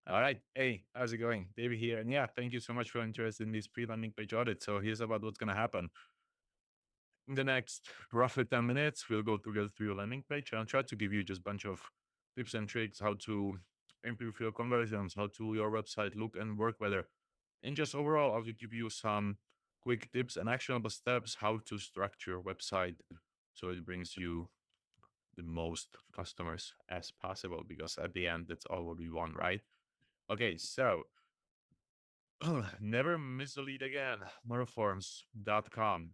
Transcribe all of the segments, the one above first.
All right. Hey, how's it going? David here. And yeah, thank you so much for interest in this pre-landing page audit. So here's about what's going to happen. In the next roughly 10 minutes, we'll go together through your landing page and I'll try to give you just a bunch of tips and tricks, how to improve your conversions, how to your website look and work better. And just overall, I'll give you some quick tips and actionable steps, how to structure your website so it brings you the most customers as possible, because at the end, that's all what we want, right? Okay, so never miss a lead again. Monoforms.com.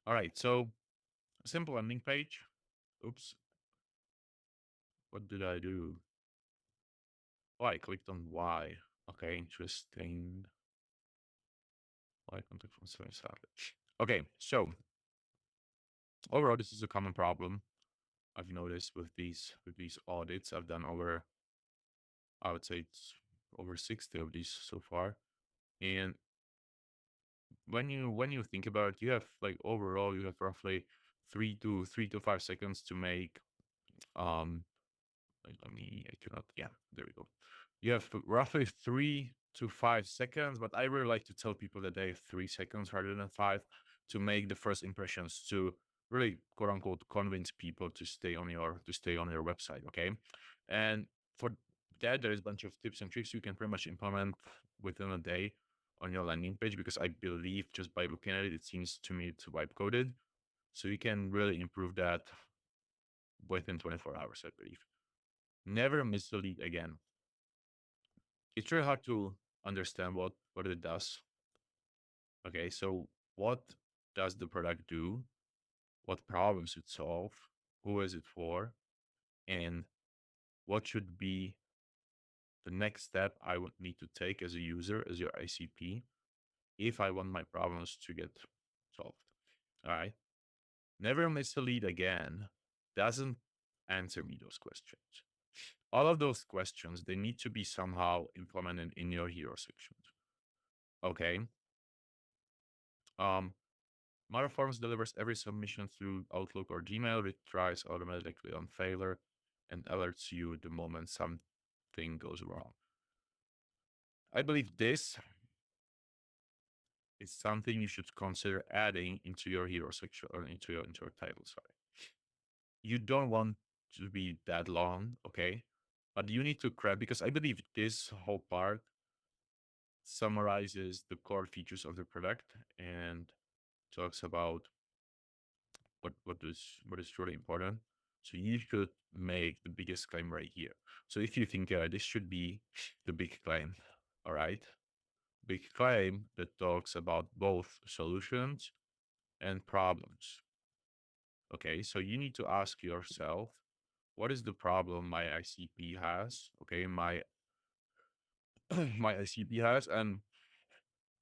All right, so simple landing page. Oops, what did I do? Oh, I clicked on Y. Okay, interesting. Why contact from service outlet? Okay, so overall, this is a common problem I've noticed with these audits. I've done over, I would say it's over 60 of these so far. And when you think about it, you have like overall you have roughly 3 to 5 seconds to make let me, I cannot, yeah, there we go. You have roughly 3 to 5 seconds, but I really like to tell people that they have 3 seconds rather than five to make the first impressions, to really quote unquote convince people to stay on your website. Okay. And for that, there is a bunch of tips and tricks you can pretty much implement within a day on your landing page, because I believe just by looking at it, it seems to me it's wipe coded. So you can really improve that within 24 hours, I believe. Never miss a lead again. It's really hard to understand what it does. Okay, so what does the product do? What problems it solve? Who is it for? And what should be the next step I would need to take as a user, as your ICP, if I want my problems to get solved. All right. Never miss a lead again doesn't answer me those questions. All of those questions, they need to be somehow implemented in your hero section. Okay. Um, Forms delivers every submission through Outlook or Gmail, which tries automatically on failure and alerts you the moment something goes wrong. I believe this is something you should consider adding into your hero section or into your title. Sorry, you don't want to be that long, okay? But you need to grab, because I believe this whole part summarizes the core features of the product and talks about what is truly important. So you should make the biggest claim right here. So if you think this should be the big claim, all right, big claim that talks about both solutions and problems. Okay, so you need to ask yourself, what is the problem my ICP has? Okay, my my ICP has, and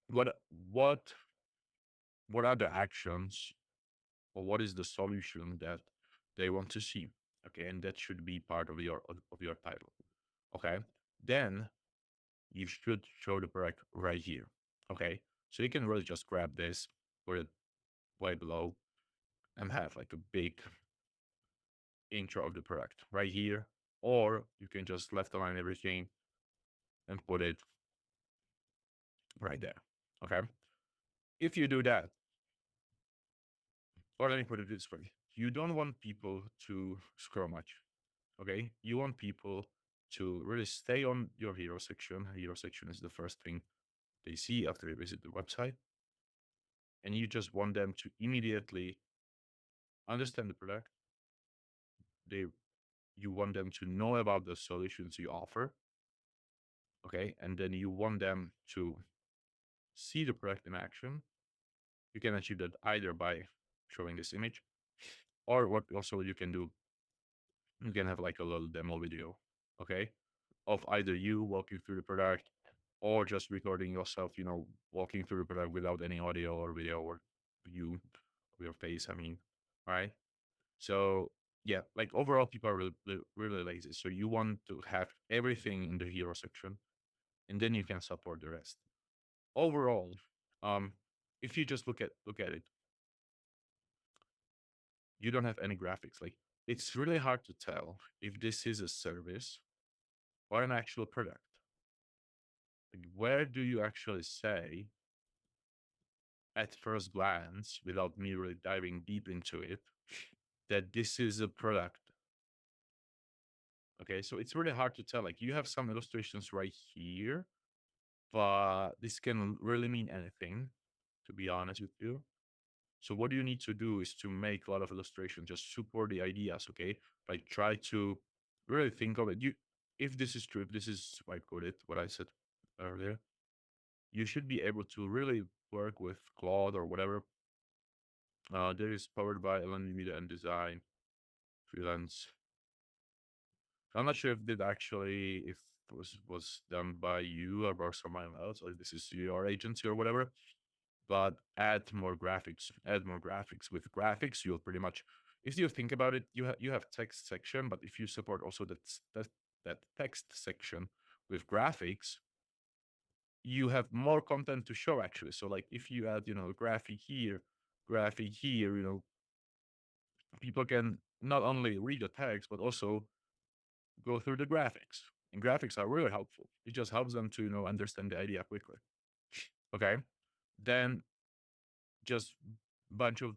what what what are the actions, or what is the solution that they want to see? Okay, and that should be part of your title. Okay, then you should show the product right here. Okay, so you can really just grab this, put it way below, and have like a big intro of the product right here, or you can just left align everything and put it right there. Okay, if you do that, or let me put it this way, you don't want people to scroll much. Okay, you want people to really stay on your hero section. Hero section is the first thing they see after they visit the website, and you just want them to immediately understand the product. They You want them to know about the solutions you offer. Okay, and then you want them to see the product in action. You can achieve that either by showing this image, or what also you can do, you can have like a little demo video, okay, of either you walking through the product or just recording yourself, walking through the product without any audio or video or you or your face. I mean, right? So yeah, like overall, people are really, really lazy. So you want to have everything in the hero section, and then you can support the rest. Overall, um, if you just look at it, you don't have any graphics. Like it's really hard to tell if this is a service or an actual product. Like, where do you actually say at first glance, without me really diving deep into it, that this is a product? Okay, so it's really hard to tell. Like you have some illustrations right here, but this can really mean anything, to be honest with you. So what you need to do is to make a lot of illustrations, just support the ideas, okay? Like try to really think of it. If this is true, if this is white coded, what I said earlier, you should be able to really work with Claude or whatever. That is powered by LND Media and Design freelance. I'm not sure if it actually if was done by you or by someone else, or this is your agency or whatever. But add more graphics. Add more graphics. With graphics, you'll pretty much, if you think about it, you have text section, but if you support also that text section with graphics, you have more content to show actually. So like if you add, graphic here, people can not only read the text but also go through the graphics. And graphics are really helpful. It just helps them to understand the idea quickly. Okay, then just bunch of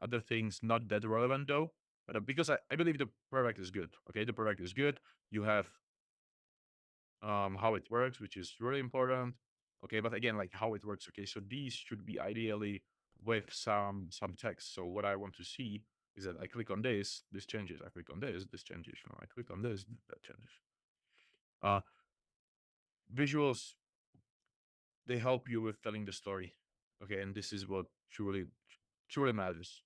other things not that relevant though. But because I believe the product is good. Okay, the product is good. You have how it works, which is really important. Okay, but again, like how it works. Okay, so these should be ideally with some text. So what I want to see is that I click on this changes. I click on this changes. I click on this, that changes. Uh, Visuals, they help you with telling the story. Okay, and this is what truly matters.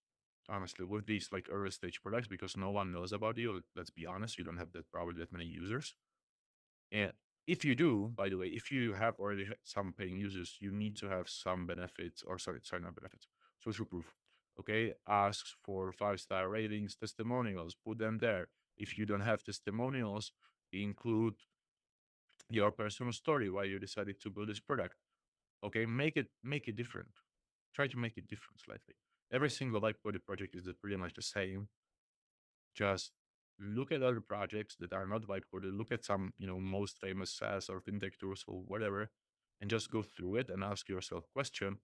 Honestly, with these like early stage products, because no one knows about you. Let's be honest, you don't have that probably that many users. And if you do, by the way, if you have already some paying users, you need to have some benefits, or sorry, not benefits, social proof. Okay, ask for 5-star ratings, testimonials, put them there. If you don't have testimonials, include your personal story why you decided to build this product. Okay, make it different. Try to make it different slightly. Every single live coded project is pretty much the same. Just look at other projects that are not vibe coded. Look at some, most famous SaaS or fintech tools or whatever, and just go through it and ask yourself question: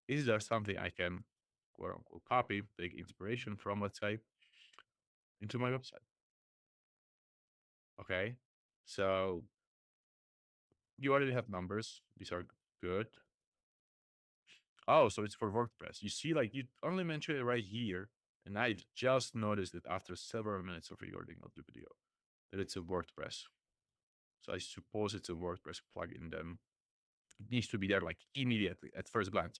is there something I can quote unquote copy, take inspiration from, let's say, into my website? Okay, so you already have numbers. These are good. Oh, so it's for WordPress. You see, like you only mentioned it right here, and I just noticed it after several minutes of recording of the video that it's a WordPress. So I suppose it's a WordPress plugin. Then it needs to be there like immediately at first glance.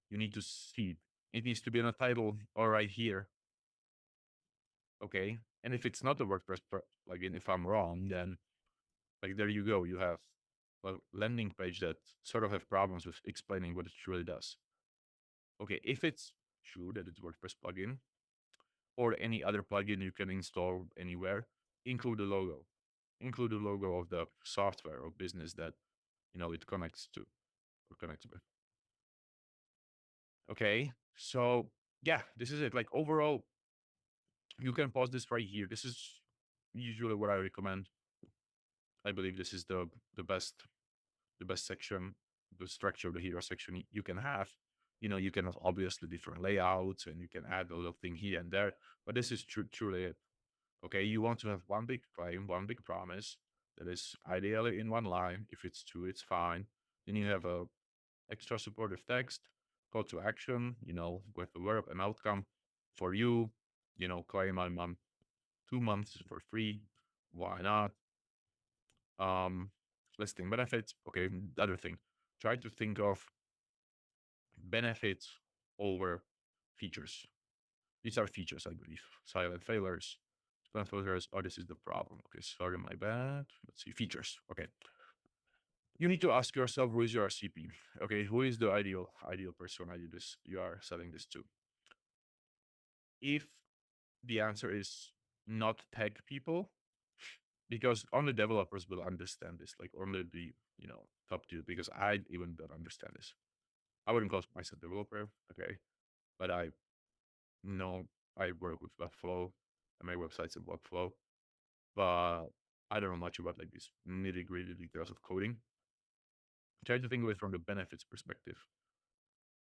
You need to see it. It needs to be in a title or right here. Okay. And if it's not a WordPress plugin, if I'm wrong, then like there you go. You have a landing page that sort of have problems with explaining what it really does. Okay. If it's true that it's WordPress plugin or any other plugin you can install anywhere, include the logo. Include the logo of the software or business that it connects to or connects with. Okay, so yeah, this is it. Like overall, you can pause this right here. This is usually what I recommend. I believe this is the best section, the structure of the hero section you can have. You can have obviously different layouts and you can add a little thing here and there, but this is truly it. Okay, you want to have one big claim, one big promise that is ideally in one line. If it's two, it's fine. Then you have a extra supportive text, call to action, with the verb and outcome for you, claim my month, 2 months for free. Why not? Um, Listing benefits. Okay, the other thing, try to think of benefits over features. These are features, I believe. Silent failures, spam filters. Oh, this is the problem. Okay, sorry, my bad. Let's see, features. Okay, you need to ask yourself who is your RCP. Okay, who is the ideal persona you are selling this to? If the answer is not tech people, because only developers will understand this, like only the top tier, because I even don't understand this. I wouldn't call myself a developer, okay, but I know I work with Webflow, and my website's in Webflow, but I don't know much about like these nitty gritty details of coding. Try to think of it from the benefits perspective.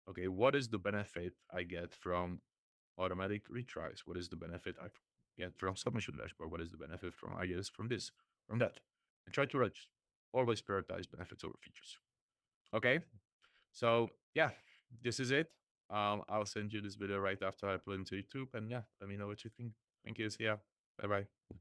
Okay, what is the benefit I get from automatic retries? What is the benefit I get from submission dashboard? What is the benefit from ideas from this, from that? And try to always prioritize benefits over features. Okay, so yeah, this is it. I'll send you this video right after I upload it to YouTube, and yeah, let me know what you think. Thank you. See ya. Bye bye.